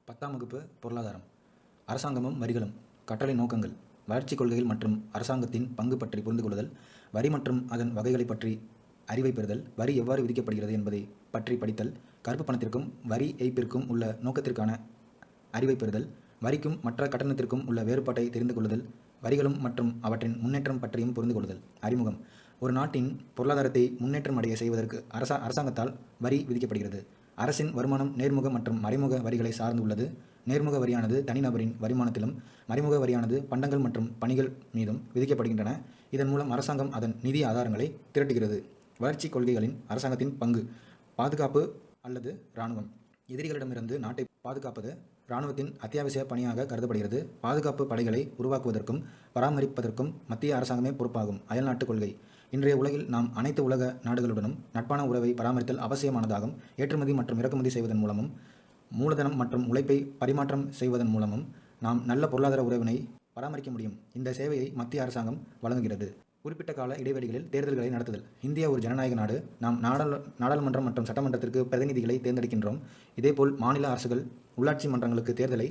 10ஆம் வகுப்பு பொருளாதாரம். அரசாங்கமும் வரிகளும். கட்டளை நோக்கங்கள். வளர்ச்சிக் கொள்கைகள் மற்றும் அரசாங்கத்தின் பங்கு பற்றி புரிந்து கொள்ளுதல். வரி மற்றும் அதன் வகைகளைப் பற்றி அறிவை பெறுதல். வரி எவ்வாறு விதிக்கப்படுகிறது என்பதை பற்றி படித்தல். கருப்பு பணத்திற்கும் வரி ஏய்ப்பிற்கும் உள்ள நோக்கத்திற்கான அறிவை பெறுதல். வரிக்கும் மற்ற கட்டணத்திற்கும் உள்ள வேறுபாட்டை தெரிந்து கொள்ளுதல். வரிகளும் மற்றும் அவற்றின் முன்னேற்றம் பற்றியும் புரிந்து கொள்ளுதல். அறிமுகம். ஒரு நாட்டின் பொருளாதாரத்தை முன்னேற்றம் அடைய செய்வதற்கு அரசாங்கத்தால் வரி விதிக்கப்படுகிறது. அரசின் வருமானம் நேர்முக மற்றும் மறைமுக வரிகளை சார்ந்து உள்ளது. நேர்முக வரியானது தனிநபரின் வருமானத்திலும், மறைமுக வரியானது பண்டங்கள் மற்றும் பணிகள் மீதும் விதிக்கப்படுகின்றன. இதன் மூலம் அரசாங்கம் அதன் நிதி ஆதாரங்களை திரட்டுகிறது. வளர்ச்சிக் கொள்கைகளின் அரசாங்கத்தின் பங்கு. பாதுகாப்பு அல்லது இராணுவம். எதிரிகளிடமிருந்து நாட்டை பாதுகாப்பது இராணுவத்தின் அத்தியாவசிய பணியாக கருதப்படுகிறது. பாதுகாப்பு படைகளை உருவாக்குவதற்கும் பராமரிப்பதற்கும் மத்திய அரசாங்கமே பொறுப்பாகும். அயல்நாட்டுக் கொள்கை. இன்றைய உலகில் நாம் அனைத்து உலக நாடுகளுடனும் நட்பான உறவை பராமரித்தல் அவசியமானதாகும். ஏற்றுமதி மற்றும் இறக்குமதி செய்வதன் மூலமும், மூலதனம் மற்றும் உழைப்பை பரிமாற்றம் செய்வதன் மூலமும் நாம் நல்ல பொருளாதார உறவினை பராமரிக்க முடியும். இந்த சேவையை மத்திய அரசாங்கம் வழங்குகிறது. குறிப்பிட்ட கால இடைவெளிகளில் தேர்தல்களை நடத்துதல். இந்தியா ஒரு ஜனநாயக நாடு. நாம் நாடாளுமன்றம் மற்றும் சட்டமன்றத்திற்கு பிரதிநிதிகளை தேர்ந்தெடுக்கின்றோம். இதேபோல் மாநில அரசுகள் உள்ளாட்சி மன்றங்களுக்கு தேர்தலை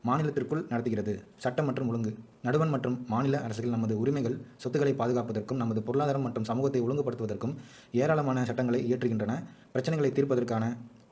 மாநிலத்திற்குள் நடத்துகிறது. சட்டம் மற்றும் ஒழுங்கு. நடுவண் மற்றும் மாநில அரசுகள் நமது உரிமைகள், சொத்துக்களை பாதுகாப்பதற்கும் நமது பொருளாதாரம் மற்றும் சமூகத்தை ஒழுங்குபடுத்துவதற்கும் ஏராளமான சட்டங்களை இயற்றுகின்றன. பிரச்சனைகளை தீர்ப்பதற்கான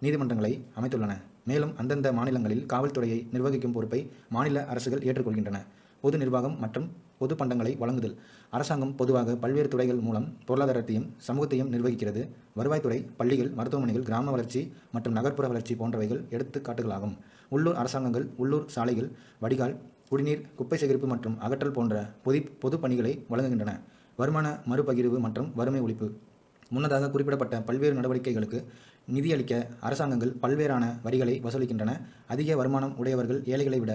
நீதிமன்றங்களை அமைத்துள்ளன. மேலும் அந்தந்த மாநிலங்களில் காவல்துறையை நிர்வகிக்கும் பொறுப்பை மாநில அரசுகள் ஏற்றுக்கொள்கின்றன. பொது நிர்வாகம் மற்றும் பொது பண்டங்களை வழங்குதல். அரசாங்கம் பொதுவாக பல்வேறு துறைகள் மூலம் பொருளாதாரத்தையும் சமூகத்தையும் நிர்வகிக்கிறது. வருவாய்த்துறை, பள்ளிகள், மருத்துவமனைகள், கிராம வளர்ச்சி மற்றும் நகர்ப்புற வளர்ச்சி போன்றவைகள் எடுத்துக்காட்டுகளாகும். உள்ளூர் அரசாங்கங்கள் உள்ளூர் சாலைகள், வடிகால், குடிநீர், குப்பை சேகரிப்பு மற்றும் அகற்றல் போன்ற பொது பணிகளை வழங்குகின்றன. வருமான மறுபகிர்வு மற்றும் வறுமை ஒழிப்பு. முன்னதாக குறிப்பிடப்பட்ட பல்வேறு நடவடிக்கைகளுக்கு நிதியளிக்க அரசாங்கங்கள் பல்வேறான வரிகளை வசூலிக்கின்றன. அதிக வருமானம் உடையவர்கள் ஏழைகளை விட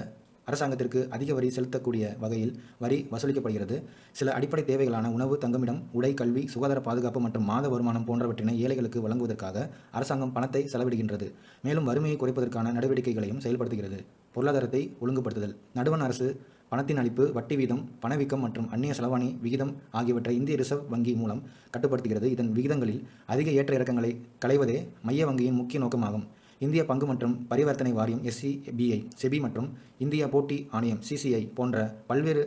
அரசாங்கத்திற்கு அதிக வரி செலுத்தக்கூடிய வகையில் வரி வசூலிக்கப்படுகிறது. சில அடிப்படை தேவைகளான உணவு, தங்குமிடம், உடை, கல்வி, சுகாதார பாதுகாப்பு மற்றும் மாத வருமானம் போன்றவற்றினை ஏழைகளுக்கு வழங்குவதற்காக அரசாங்கம் பணத்தை செலவிடுகின்றது. மேலும் வறுமையை குறைப்பதற்கான நடவடிக்கைகளையும் செயல்படுத்துகிறது. பொருளாதாரத்தை ஒழுங்குபடுத்துதல். நடுவண் அரசு பணத்தின் அளிப்பு, வட்டி வீதம், பணவீக்கம் மற்றும் அந்நிய செலவாணி விகிதம் ஆகியவற்றை இந்திய ரிசர்வ் வங்கி மூலம் கட்டுப்படுத்துகிறது. இதன் விகிதங்களில் அதிக ஏற்ற இறக்கங்களை களைவதே மைய வங்கியின் முக்கிய நோக்கமாகும். இந்திய பங்கு மற்றும் பரிவர்த்தனை வாரியம் SEBI, செபி மற்றும் இந்திய போட்டி ஆணையம் CCI போன்ற பல்வேறு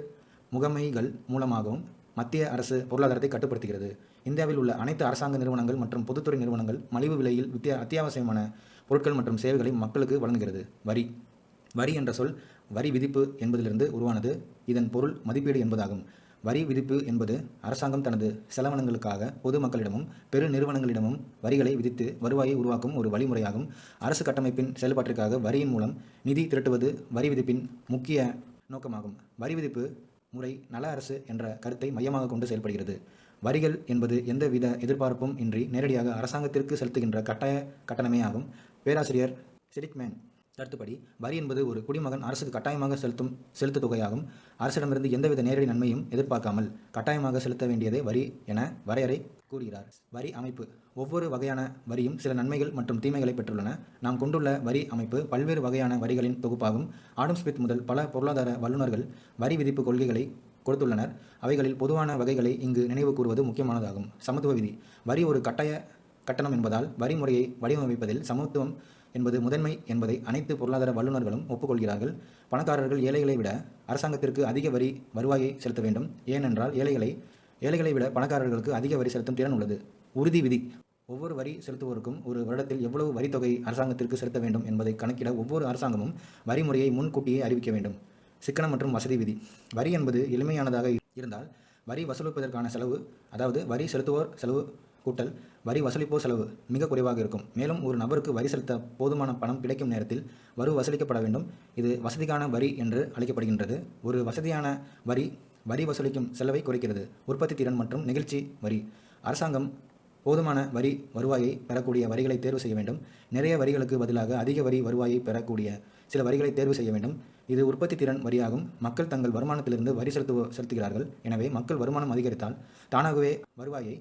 முகமைகள் மூலமாகவும் மத்திய அரசு பொருளாதாரத்தை கட்டுப்படுத்துகிறது. இந்தியாவில் உள்ள அனைத்து அரசாங்க நிறுவனங்கள் மற்றும் பொதுத்துறை நிறுவனங்கள் மலிவு விலையில் அத்தியாவசியமான பொருட்கள் மற்றும் சேவைகளை மக்களுக்கு வழங்குகிறது. வரி. வரி என்ற சொல் வரி விதிப்பு என்பதிலிருந்து உருவானது. இதன் பொருள் மதிப்பீடு என்பதாகும். வரி விதிப்பு என்பது அரசாங்கம் தனது செலவினங்களுக்காக பொது மக்களிடமும் பெரு நிறுவனங்களிடமும் வரிகளை விதித்து வருவாயை உருவாக்கும் ஒரு வழிமுறையாகும். அரசு கட்டமைப்பின் செயல்பாட்டிற்காக வரியின் மூலம் நிதி திரட்டுவது வரி விதிப்பின் முக்கிய நோக்கமாகும். வரி விதிப்பு முறை நல அரசு என்ற கருத்தை மையமாக கொண்டு செயல்படுகிறது. வரிகள் என்பது எந்த வித எதிர்பார்ப்பும் இன்றி நேரடியாக அரசாங்கத்திற்கு செலுத்துகின்ற கட்டாய கட்டணமே ஆகும். பேராசிரியர் செலிக்மேன் கருத்துப்படி வரி என்பது ஒரு குடிமகன் அரசுக்கு கட்டாயமாக செலுத்து தொகையாகும். அரசிடமிருந்து எந்தவித நேரடி நன்மையும் எதிர்பார்க்காமல் கட்டாயமாக செலுத்த வேண்டியதே வரி என வரையறை கூறுகிறார். வரி அமைப்பு. ஒவ்வொரு வகையான வரியும் சில நன்மைகள் மற்றும் தீமைகளை பெற்றுள்ளன. நாம் கொண்டுள்ள வரி அமைப்பு பல்வேறு வகையான வரிகளின் தொகுப்பாகும். ஆடம் ஸ்மித் முதல் பல பொருளாதார வல்லுநர்கள் வரி விதிப்பு கொள்கைகளை கொடுத்துள்ளனர். அவைகளில் பொதுவான வகைகளை இங்கு நினைவு கூறுவது முக்கியமானதாகும். சமத்துவ விதி. வரி ஒரு கட்டாய கட்டணம் என்பதால் வரி முறையை வடிவமைப்பதில் சமத்துவம் என்பது முதன்மை என்பதை அனைத்து பொருளாதார வல்லுநர்களும் ஒப்புக்கொள்கிறார்கள். பணக்காரர்கள் ஏழைகளை விட அரசாங்கத்திற்கு அதிக வரி வருவாயை செலுத்த வேண்டும். ஏனென்றால் ஏழைகளை விட பணக்காரர்களுக்கு அதிக வரி செலுத்தும் திறன் உள்ளது. உறுதி விதி. ஒவ்வொரு வரி செலுத்துவோருக்கும் ஒரு வருடத்தில் எவ்வளவு வரித்தொகை அரசாங்கத்திற்கு செலுத்த வேண்டும் என்பதை கணக்கிட ஒவ்வொரு அரசாங்கமும் வரி முறையை முன்கூட்டியே அறிவிக்க வேண்டும். சிக்கனம் மற்றும் வசதி விதி. வரி என்பது எளிமையானதாக இருந்தால் வரி வசூலிப்பதற்கான செலவு, அதாவது வரி செலுத்துவோர் செலவு கூட்டல் வரி வசூலிப்போர் செலவு மிக குறைவாக இருக்கும். மேலும் ஒரு நபருக்கு வரி செலுத்த போதுமான பணம் கிடைக்கும் நேரத்தில் வரி வசூலிக்கப்பட வேண்டும். இது வசதிக்கான வரி என்று அழைக்கப்படுகின்றது. ஒரு வசதியான வரி வசூலிக்கும் செலவை குறைக்கிறது. உற்பத்தி திறன் மற்றும் நெகிழ்ச்சி வரி. அரசாங்கம் போதுமான வரி வருவாயை பெறக்கூடிய வரிகளை தேர்வு செய்ய வேண்டும். நிறைய வரிகளுக்கு பதிலாக அதிக வரி வருவாயை பெறக்கூடிய சில வரிகளை தேர்வு செய்ய வேண்டும். இது உற்பத்தி திறன் வரியாகும். மக்கள் தங்கள் வருமானத்திலிருந்து வரி செலுத்துகிறார்கள். எனவே மக்கள் வருமானம் அதிகரித்தால் தானாகவே வருவாயை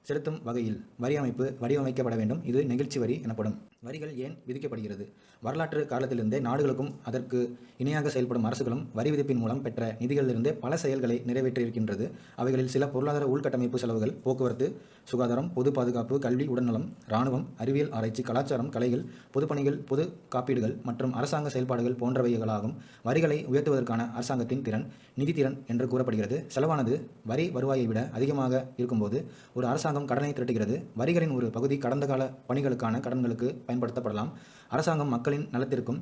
செலுத்தும் வகையில் வரி அமைப்பு வடிவமைக்கப்பட வேண்டும். இது நெகிழ்ச்சி வரி எனப்படும். வரிகள் ஏன் விதிக்கப்படுகிறது? வரலாற்று காலத்திலிருந்தே நாடுகளுக்கும் அதற்கு இணையாக செயல்படும் அரசுகளும் வரி விதிப்பின் மூலம் பெற்ற நிதிகளிலிருந்தே பல செயல்களை நிறைவேற்றியிருக்கின்றது. அவைகளில் சில பொருளாதார உள்கட்டமைப்பு செலவுகள், போக்குவரத்து, சுகாதாரம், பொது பாதுகாப்பு, கல்வி, உடல்நலம், இராணுவம், அறிவியல் ஆராய்ச்சி, கலாச்சாரம், கலைகள், பொதுப்பணிகள், பொது காப்பீடுகள் மற்றும் அரசாங்க செயல்பாடுகள் போன்றவைகளாகும். வரிகளை உயர்த்துவதற்கான அரசாங்கத்தின் திறன் நிதித்திறன் என்று கூறப்படுகிறது. செலவானது வரி வருவாயை விட அதிகமாக இருக்கும்போது ஒரு அரசாங்கம் கடனை திரட்டுகிறது. வரிகளின் ஒரு பகுதி கடந்த கால பணிகளுக்கான கடன்களுக்கு பயன்படுத்தப்படலாம். அரசாங்கம் மக்களின் நலத்திற்கும்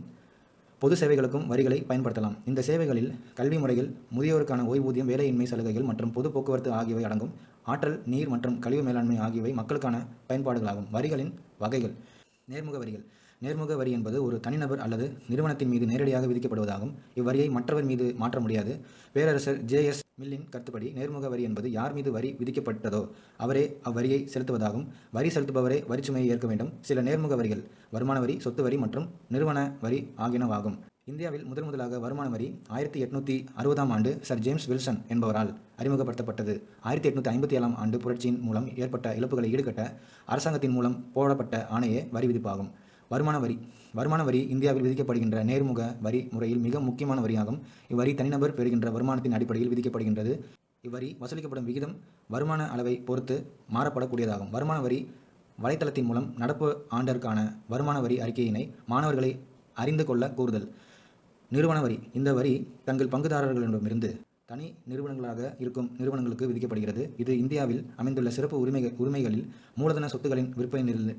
பொது சேவைகளுக்கும் வரிகளை பயன்படுத்தலாம். இந்த சேவைகளில் கல்வி முறைகள், முதியோருக்கான ஓய்வூதியம், வேலையின்மை சலுகைகள் மற்றும் பொது போக்குவரத்து ஆகியவை அடங்கும். ஆற்றல், நீர் மற்றும் கழிவு மேலாண்மை ஆகியவை மக்களுக்கான பயன்பாடுகளாகும். வரிகளின் வகைகள். நேர்முக வரிகள். நேர்முக வரி என்பது ஒரு தனிநபர் அல்லது நிறுவனத்தின் மீது நேரடியாக விதிக்கப்படுவதாகும். இவ்வரியை மற்றவர் மீது மாற்ற முடியாது. பேரரசர் ஜே.எஸ். மில்லின் கருத்துப்படி நேர்முக வரி என்பது யார் மீது வரி விதிக்கப்பட்டதோ அவரே அவ்வரியை செலுத்துவதாகும். வரி செலுத்துபவரே வரிச்சுமையை ஏற்க வேண்டும். சில நேர்முக வரிகள் வருமான வரி, சொத்து வரி மற்றும் நிறுவன வரி ஆகியனவாகும். இந்தியாவில் முதலாக வருமான வரி 1860ஆம் ஆண்டு சர் ஜேம்ஸ் வில்சன் என்பவரால் அறிமுகப்படுத்தப்பட்டது. 1857ஆம் ஆண்டு புரட்சியின் மூலம் ஏற்பட்ட இழப்புகளை ஈடுகட்ட அரசாங்கத்தின் மூலம் போடப்பட்ட ஆணையே வரி விதிப்பாகும். வருமான வரி இந்தியாவில் விதிக்கப்படுகின்ற நேர்முக வரி முறையில் மிக முக்கியமான வரியாகும். இவ்வரி தனிநபர் பெறுகின்ற வருமானத்தின் அடிப்படையில் விதிக்கப்படுகின்றது. இவ்வரி வசூலிக்கப்படும் விகிதம் வருமான அளவை பொறுத்து மாறப்படக்கூடியதாகும். வருமான வரி வலைத்தளத்தின் மூலம் நடப்பு ஆண்டிற்கான வருமான வரி அறிக்கையினை மாணவர்களை அறிந்து கொள்ள கூறுதல். நிறுவன வரி. இந்த வரி தங்கள் பங்குதாரர்களிடமிருந்து தனி நிறுவனங்களாக இருக்கும் நிறுவனங்களுக்கு விதிக்கப்படுகிறது. இது இந்தியாவில் அமைந்துள்ள சிறப்பு உரிமைகளில் மூலதன சொத்துக்களின்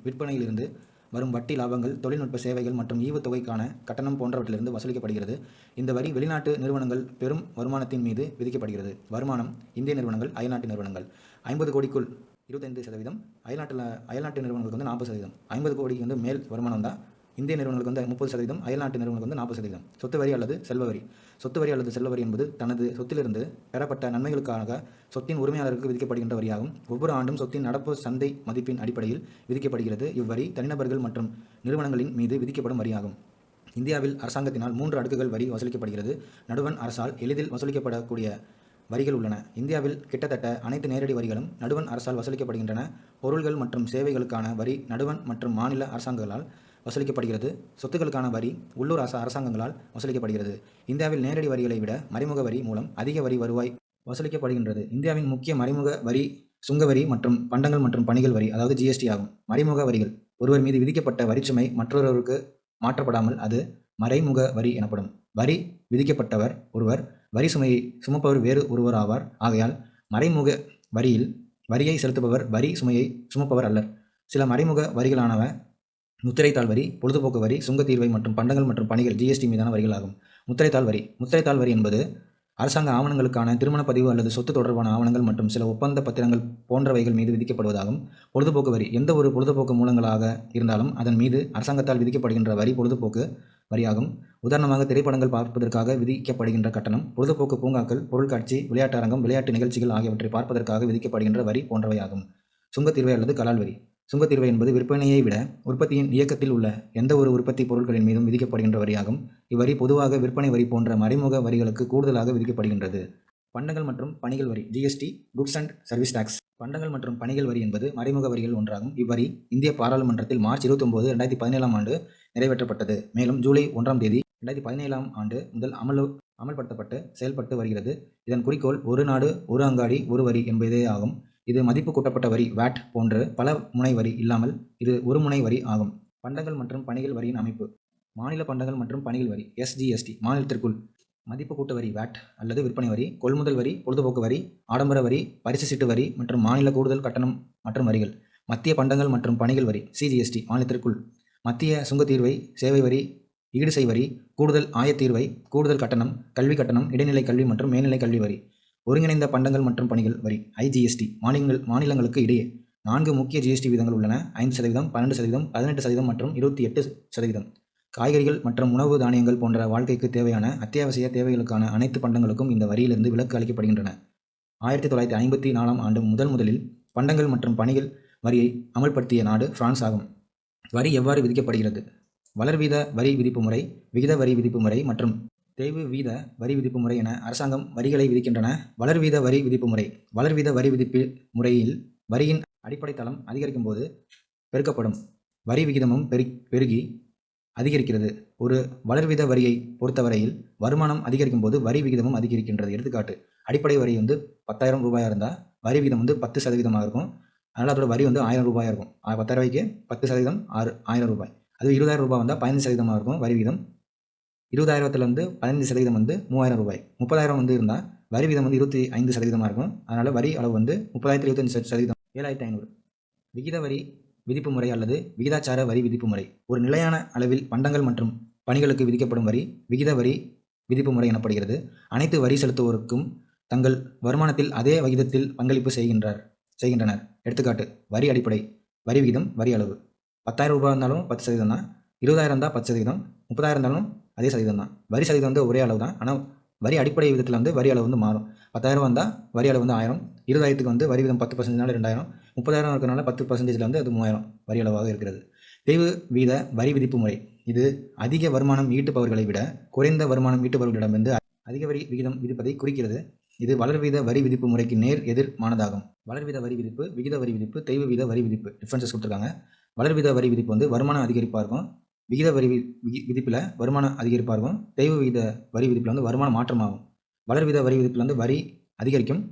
விற்பனையிலிருந்து வரும் வட்டி லாபங்கள், தொழில்நுட்ப சேவைகள் மற்றும் ஈவுத்தொகைக்கான கட்டணம் போன்றவற்றிலிருந்து வசூலிக்கப்படுகிறது. இந்த வரி வெளிநாட்டு நிறுவனங்கள் பெரும் வருமானத்தின் மீது விதிக்கப்படுகிறது. வருமானம். இந்திய நிறுவனங்கள், அயல்நாட்டு நிறுவனங்கள் 50 கோடிக்குள் 25%, அயல்நாட்டு நிறுவனங்களுக்கு 40%. 50 கோடிக்கு மேல் வருமானம் தான் இந்திய நிறுவனங்களுக்கு 30%, அயல்நாட்டு நிறுவனங்களுக்கு 40%. சொத்து வரி அல்லது செல்வ வரி. சொத்து வரி அல்லது செல்வ வரி என்பது தனது சொத்திலிருந்து பெறப்பட்ட நன்மைகளுக்காக சொத்தின் உரிமையாளருக்கு விதிக்கப்படுகின்ற வரியாகும். ஒவ்வொரு ஆண்டும் சொத்தின் நடப்பு சந்தை மதிப்பின் அடிப்படையில் விதிக்கப்படுகிறது. இவ்வரி தனிநபர்கள் மற்றும் நிறுவனங்களின் மீது விதிக்கப்படும் வரியாகும். இந்தியாவில் அரசாங்கத்தினால் 3 அடுக்குகள் வரி வசூலிக்கப்படுகிறது. நடுவண் அரசால் எளிதில் வசூலிக்கப்படக்கூடிய வரிகள் உள்ளன. இந்தியாவில் கிட்டத்தட்ட அனைத்து நேரடி வரிகளும் நடுவண் அரசால் வசூலிக்கப்படுகின்றன. பொருள்கள் மற்றும் சேவைகளுக்கான வரி நடுவண் மற்றும் மாநில அரசாங்கங்களால் வசூலிக்கப்படுகிறது. சொத்துக்களுக்கான வரி உள்ளூர் அரசாங்கங்களால் வசூலிக்கப்படுகிறது. இந்தியாவில் நேரடி வரிகளை விட மறைமுக வரி மூலம் அதிக வரி வருவாய் வசூலிக்கப்படுகின்றது. இந்தியாவின் முக்கிய மறைமுக வரி சுங்கவரி மற்றும் பண்டங்கள் மற்றும் பணிகள் வரி, அதாவது ஜிஎஸ்டி ஆகும். மறைமுக வரிகள். ஒருவர் மீது விதிக்கப்பட்ட வரிச்சுமை மற்றொருவருக்கு மாற்றப்படாமல் அது மறைமுக வரி எனப்படும். வரி விதிக்கப்பட்டவர் ஒருவர், வரி சுமையை சுமப்பவர் வேறு ஒருவர் ஆவார். ஆகையால் மறைமுக வரியில் வரியை செலுத்துபவர் வரி சுமையை சுமப்பவர் அல்லர். சில மறைமுக வரிகளானவ முத்திரைத்தாள் வரி, பொழுதுபோக்கு வரி, சுங்கத்தீர்வை மற்றும் பண்டங்கள் மற்றும் பணிகள் ஜிஎஸ்டி மீதான வரிகள் ஆகும். முத்திரைத்தாள் வரி. முத்திரைத்தாள் வரி என்பது அரசாங்க ஆவணங்களுக்கான திருமணப்பதிவு அல்லது சொத்து தொடர்பான ஆவணங்கள் மற்றும் சில ஒப்பந்த பத்திரங்கள் போன்றவைகள் மீது விதிக்கப்படுவதாகும். பொழுதுபோக்கு வரி. எந்த ஒரு பொழுதுபோக்கு மூலங்களாக இருந்தாலும் அதன் மீது அரசாங்கத்தால் விதிக்கப்படுகின்ற வரி பொழுதுபோக்கு வரியாகும். உதாரணமாக திரைப்படங்கள் பார்ப்பதற்காக விதிக்கப்படுகின்ற கட்டணம், பொழுதுபோக்கு பூங்காக்கள், பொருட்காட்சி, விளையாட்டு அரங்கம், விளையாட்டு நிகழ்ச்சிகள் ஆகியவற்றை பார்ப்பதற்காக விதிக்கப்படுகின்ற வரி போன்றவையாகும். சுங்கத்தீர்வை அல்லது கலால் வரி. சுங்கத்தீர்வை என்பது விற்பனையை விட உற்பத்தியின் இயக்கத்தில் உள்ள எந்த ஒரு உற்பத்தி பொருட்களின் மீதும் விதிக்கப்படுகின்ற வரியாகும். இவ்வரி பொதுவாக விற்பனை வரி போன்ற மறைமுக வரிகளுக்கு கூடுதலாக விதிக்கப்படுகின்றது. பண்டங்கள் மற்றும் பணிகள் வரி GST, goods and service tax. பண்டங்கள் மற்றும் பணிகள் வரி என்பது மறைமுக வரிகள் ஒன்றாகும். இவ்வரி இந்திய பாராளுமன்றத்தில் மார்ச் 29, 2017ஆம் ஆண்டு நிறைவேற்றப்பட்டது. மேலும் ஜூலை 1ஆம் தேதி 2017ஆம் ஆண்டு முதல் அமல்படுத்தப்பட்டு செயல்பட்டு வருகிறது. இதன் குறிக்கோள் ஒரு நாடு ஒரு அங்காடி ஒரு வரி என்பதே ஆகும். இது மதிப்பு கூட்டப்பட்ட வரி வேட் போன்று பல முனை வரி இல்லாமல் இது ஒரு முனை வரி ஆகும். பண்டங்கள் மற்றும் பணிகள் வரியின் அமைப்பு. மாநில பண்டங்கள் மற்றும் பணிகள் வரி எஸ்ஜிஎஸ்டி மாநிலத்திற்குள். மதிப்பு கூட்டு வரி வேட் அல்லது விற்பனை வரி, கொள்முதல் வரி, பொழுதுபோக்கு வரி, ஆடம்பர வரி, பரிசு சீட்டு வரி மற்றும் மாநில கூடுதல் கட்டணம் மற்றும் வரிகள். மத்திய பண்டங்கள் மற்றும் பணிகள் வரி சிஜிஎஸ்டி மாநிலத்திற்குள். மத்திய சுங்கத்தீர்வை, சேவை வரி, ஈடுசெய் வரி, கூடுதல் ஆயத்தீர்வை, கூடுதல் கட்டணம், கல்வி கட்டணம், இடைநிலை கல்வி மற்றும் மேல்நிலை கல்வி வரி. ஒருங்கிணைந்த பண்டங்கள் மற்றும் பணிகள் வரி ஐஜிஎஸ்டி மாநிலங்களுக்கு இடையே 4 முக்கிய ஜிஎஸ்டி விகிதங்கள் உள்ளன. 5%, 12%, 18% மற்றும் 28%. காய்கறிகள் மற்றும் உணவு தானியங்கள் போன்ற வாழ்க்கைக்கு தேவையான அத்தியாவசிய தேவைகளுக்கான அனைத்து பண்டங்களுக்கும் இந்த வரியிலிருந்து விலக்கு அளிக்கப்படுகின்றன. 1954ஆம் ஆண்டு முதலில் பண்டங்கள் மற்றும் பணிகள் வரியை அமல்படுத்திய நாடு பிரான்ஸ் ஆகும். வரி எவ்வாறு விதிக்கப்படுகிறது? வளர்வீத வரி விதிப்பு முறை, விகித வரி விதிப்பு முறை மற்றும் தேய்வு வீத வரி விதிப்பு முறை என அரசாங்கம் வரிகளை விதிக்கின்றன. வளர்வீத வரி விதிப்பு முறை. வளர்வீத வரி விதிப்பு முறையில் வரியின் அடிப்படை தளம் அதிகரிக்கும் போது பெருக்கப்படும் வரி விகிதமும் பெருகி அதிகரிக்கிறது. ஒரு வளர்வித வரியை பொறுத்தவரையில் வருமானம் அதிகரிக்கும் போது வரி விகிதமும் அதிகரிக்கின்றது. எடுத்துக்காட்டு, அடிப்படை வரி வந்து 10,000 ரூபாயாக இருந்தால் வரி விகிதம் வந்து 10% இருக்கும். அதனால் அதோட வரி வந்து 1000 ரூபாயாக இருக்கும். 10,000 ரூபாய்க்கு 10% 1000 ரூபாய். அது 20,000 ரூபாய் வந்தால் 15% இருக்கும் வரி விகிதம். 20,000 15% வந்து 3,000 ரூபாய். 30,000 வந்து இருந்தால் வரி விகிதம் வந்து 25% இருக்கும். அதனால் வரி அளவு வந்து 30,000 25% 7,500. விகித வரி விதிப்பு முறை அல்லது விகிதாச்சார வரி விதிப்பு முறை. ஒரு நிலையான அளவில் பண்டங்கள் மற்றும் பணிகளுக்கு விதிக்கப்படும் வரி விகித வரி விதிப்பு முறை எனப்படுகிறது. அனைத்து வரி செலுத்துவோருக்கும் தங்கள் வருமானத்தில் அதே விகிதத்தில் பங்களிப்பு செய்கின்றனர். எடுத்துக்காட்டு, வரி அடிப்படை வரி விகிதம் வரி அளவு 10,000 ரூபாய் இருந்தாலும் 10% தான், 20,000 இருந்தால் 10%, 30,000 இருந்தாலும் அதே சதவீதம் தான். வரி சதவீதம் வந்து ஒரே அளவு தான். ஆனால் வரி அடிப்படை விதத்தில் வந்து வரி அளவு வந்து மாறும். 10,000 வந்தால் வரி அளவு வந்து 1000, 20,000 வந்து வரி விகிதம் 10%, 2,000, 30,000 இருக்கிறனால 10% வந்து அது 3,000 வரி அளவாக இருக்கிறது. தேய்வு வீத வரி விதிப்பு முறை. இது அதிக வருமானம் ஈட்டுபவர்களை விட குறைந்த வருமானம் ஈட்டுபவர்களிடமிருந்து அதிக வரி விகிதம் விதிப்பதை குறிக்கிறது. இது வளர்வீத வரி விதிப்பு முறைக்கு நேர் எதிர்மானதாகும். வளர்வீத வரி விதிப்பு, விகித வரி விதிப்பு, தேய்வு வீத வரி விதிப்பு டிஃபரன்சஸ் கொடுத்துருக்காங்க. வளர்வீத வரி விதிப்பு வந்து வருமானம் அதிகரிப்பாக இருக்கும். விகித வரி விதிப்பில் வருமானம் அதிகரிப்பாக இருக்கும். தேய்வு வீத வரி விதிப்பில் வந்து வருமான மாற்றமாகும். வளர்வீத வரி விதிப்பில் வந்து வரி அதிகரிக்கும்.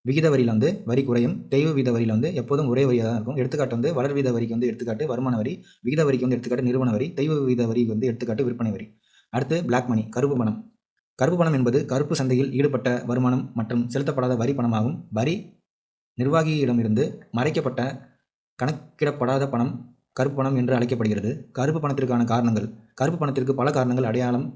விகித வரியில் வந்து வரி குறையும். தேய்வு வீத வரியில் வந்து எப்போதும் ஒரே வரியாக தான் இருக்கும். எடுத்துக்காட்டு வந்து வளர்வீத வரிக்கு வந்து எடுத்துக்காட்டு வருமான வரி, விகித வரிக்கு வந்து எடுத்துக்காட்டு நிறுவன வரி, தேய்வு வீத வரி வந்து எடுத்துக்காட்டு விற்பனை வரி. அடுத்து பிளாக் மணி, கருப்பு பணம். கருப்பு பணம் என்பது கருப்பு சந்தையில் ஈடுபட்ட வருமானம் மற்றும் செலுத்தப்படாத வரி பணமாகும். வரி நிர்வாகியிடமிருந்து மறைக்கப்பட்ட கணக்கிடப்படாத பணம் கருப்பு பணம் என்று அழைக்கப்படுகிறது. கருப்பு பணத்திற்கான காரணங்கள். கருப்பு பணத்திற்கு பல காரணங்கள் அடையாளம்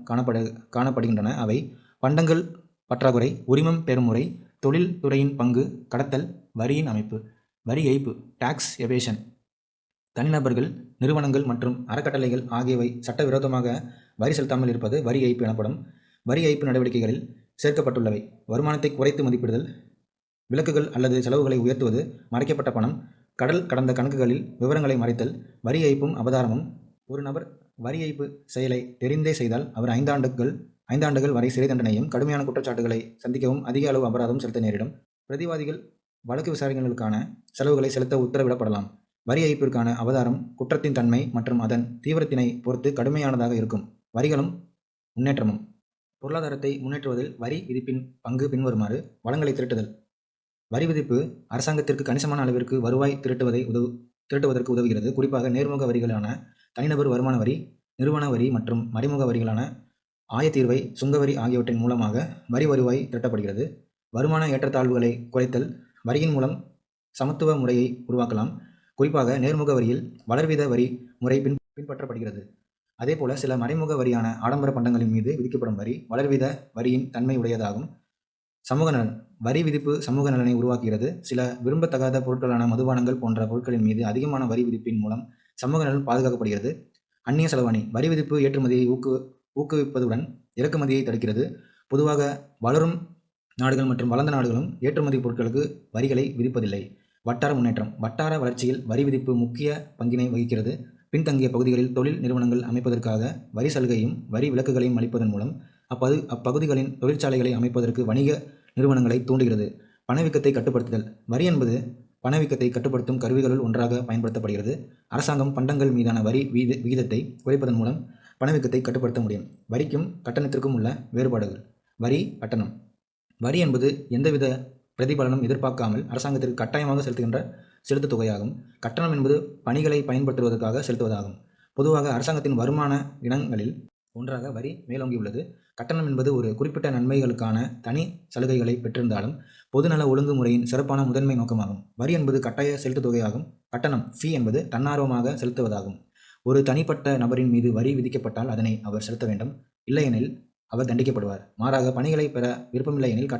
காணப்படுகின்றன. அவை பண்டங்கள் பற்றாக்குறை, உரிமம் பெறும் முறை, தொழில் துறையின் பங்கு, கடத்தல், வரியின் அமைப்பு. வரி ஏய்ப்பு, டாக்ஸ் எவேஷன். தனிநபர்கள், நிறுவனங்கள் மற்றும் அறக்கட்டளைகள் ஆகியவை சட்டவிரோதமாக வரி செலுத்தாமல் இருப்பது வரி ஏய்ப்பு எனப்படும். வரி ஏய்ப்பு நடவடிக்கைகளில் சேர்க்கப்பட்டுள்ளவை: வருமானத்தை குறைத்து மதிப்பிடுதல், விலக்குகள் அல்லது செலவுகளை உயர்த்துவது, மறைக்கப்பட்ட பணம், கடல் கடந்த கணக்குகளில் விவரங்களை மறைத்தல். வரி ஏய்ப்பும் அபராதமும். ஒரு நபர் வரி ஏய்ப்பு செயலை தெரிந்தே செய்தால் அவர் 5 ஆண்டுகள் வரை சிறை தண்டனையும், கடுமையான குற்றச்சாட்டுகளை சந்திக்கவும், அதிக அளவு அபராதம் செலுத்த நேரிடும். பிரதிவாதிகள் வழக்கு விசாரணைகளுக்கான செலவுகளை செலுத்த உத்தரவிடப்படலாம். வரி ஏய்ப்பிற்கான அபராதம் குற்றத்தின் தன்மை மற்றும் அதன் தீவிரத்தினை பொறுத்து கடுமையானதாக இருக்கும். வரிகளும் முன்னேற்றமும். பொருளாதாரத்தை முன்னேற்றுவதில் வரி விதிப்பின் பங்கு பின்வருமாறு. வளங்களை திரட்டுதல். வரி விதிப்பு அரசாங்கத்திற்கு கணிசமான அளவிற்கு வருவாய் திரட்டுவதற்கு உதவுகிறது. குறிப்பாக நேர்முக வரிகளான தனிநபர் வருமான வரி, நிறுவன வரி மற்றும் மறைமுக வரிகளான ஆயத்தீர்வை, சுங்கவரி ஆகியவற்றின் மூலமாக வரி வருவாய் திரட்டப்படுகிறது. வருமான ஏற்றத்தாழ்வுகளை குறைத்தல். வரியின் மூலம் சமத்துவ முறையை உருவாக்கலாம். குறிப்பாக நேர்முக வரியில் வளர்வீத வரி முறை பின்பற்றப்படுகிறது. அதேபோல சில மறைமுக வரியான ஆடம்பர பண்டங்களின் மீது விதிக்கப்படும் வரி வளர்வீத வரியின் தன்மை உடையதாகும். சமூக நலன். வரி விதிப்பு சமூக நலனை உருவாக்குகிறது. சில விரும்பத்தகாத பொருட்களான மதுபானங்கள் போன்ற பொருட்களின் மீது அதிகமான வரி விதிப்பின் மூலம் சமூக நலன் பாதுகாக்கப்படுகிறது. அந்நிய செலவாணி. வரி விதிப்பு ஏற்றுமதியை ஊக்குவிப்பதுடன் இறக்குமதியை தடுக்கிறது. பொதுவாக வளரும் நாடுகள் மற்றும் வளர்ந்த நாடுகளும் ஏற்றுமதி பொருட்களுக்கு வரிகளை விதிப்பதில்லை. வட்டார முன்னேற்றம். வட்டார வளர்ச்சியில் வரி விதிப்பு முக்கிய பங்கினை வகிக்கிறது. பின்தங்கிய பகுதிகளில் தொழில் நிறுவனங்கள் அமைப்பதற்காக வரி சலுகையும் வரி விலக்குகளையும் அளிப்பதன் மூலம் அப்பகுதிகளின் தொழிற்சாலைகளை அமைப்பதற்கு வணிக நிறுவனங்களை தூண்டுகிறது. பணவீக்கத்தை கட்டுப்படுத்துதல். வரி என்பது பணவீக்கத்தை கட்டுப்படுத்தும் கருவிகளுள் ஒன்றாக பயன்படுத்தப்படுகிறது. அரசாங்கம் பண்டங்கள் மீதான வரி விகிதத்தை குறைப்பதன் மூலம் பணவீக்கத்தை கட்டுப்படுத்த முடியும். வரிக்கும் கட்டணத்திற்கும் உள்ள வேறுபாடுகள். வரி கட்டணம். வரி என்பது எந்தவித பிரதிபலனும் எதிர்பார்க்காமல் அரசாங்கத்திற்கு கட்டாயமாக செலுத்தும் தொகையாகும். கட்டணம் என்பது பணிகளை பயன்படுத்துவதற்காக செலுத்துவதாகும். பொதுவாக அரசாங்கத்தின் வருமான இனங்களில் ஒன்றாக வரி மேலோங்கியுள்ளது. கட்டணம் என்பது ஒரு குறிப்பிட்ட நன்மைகளுக்கான தனி சலுகைகளை பெற்றிருந்தாலும் பொதுநல ஒழுங்குமுறையின் சிறப்பான முதன்மை நோக்கமாகும். வரி என்பது கட்டாய செலுத்து தொகையாகும். கட்டணம் ஃபீ என்பது தன்னார்வமாக செலுத்துவதாகும். ஒரு தனிப்பட்ட நபரின் மீது வரி விதிக்கப்பட்டால் அதனை அவர் செலுத்த வேண்டும். இல்லையெனில் அவர் தண்டிக்கப்படுவார். மாறாக பணிகளை பெற விருப்பமில்லை எனில்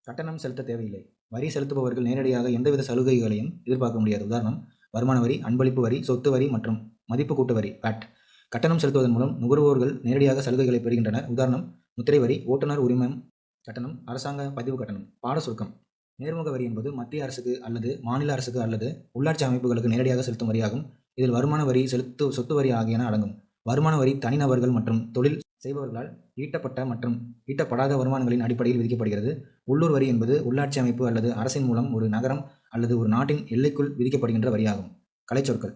கட்டணம் செலுத்த தேவையில்லை. வரி செலுத்துபவர்கள் நேரடியாக எந்தவித சலுகைகளையும் எதிர்பார்க்க முடியாது. உதாரணம்: வருமான வரி, அன்பளிப்பு வரி, சொத்து வரி மற்றும் மதிப்பு கூட்டு வரி (VAT). கட்டணம் செலுத்துவதன் மூலம் நுகர்வோர்கள் நேரடியாக சலுகைகளை பெறுகின்றனர். உதாரணம்: முத்திரை வரி, ஓட்டுநர் உரிமம் கட்டணம், அரசாங்க பதிவு கட்டணம். பாட சுருக்கம். நேர்முக வரி என்பது மத்திய அரசுக்கு அல்லது மாநில அரசுக்கு அல்லது உள்ளாட்சி அமைப்புகளுக்கு நேரடியாக செலுத்தும் வரியாகும். இதில் வருமான வரி, சொத்து வரி ஆகியன அடங்கும். வருமான வரி தனிநபர்கள் மற்றும் தொழில் செய்பவர்களால் ஈட்டப்பட்ட மற்றும் ஈட்டப்படாத வருமானங்களின் அடிப்படையில் விதிக்கப்படுகிறது. உள்ளூர் வரி என்பது உள்ளாட்சி அமைப்பு அல்லது அரசின் மூலம் ஒரு நகரம் அல்லது ஒரு நாட்டின் எல்லைக்குள் விதிக்கப்படுகின்ற வரியாகும். கலைச்சொற்கள்.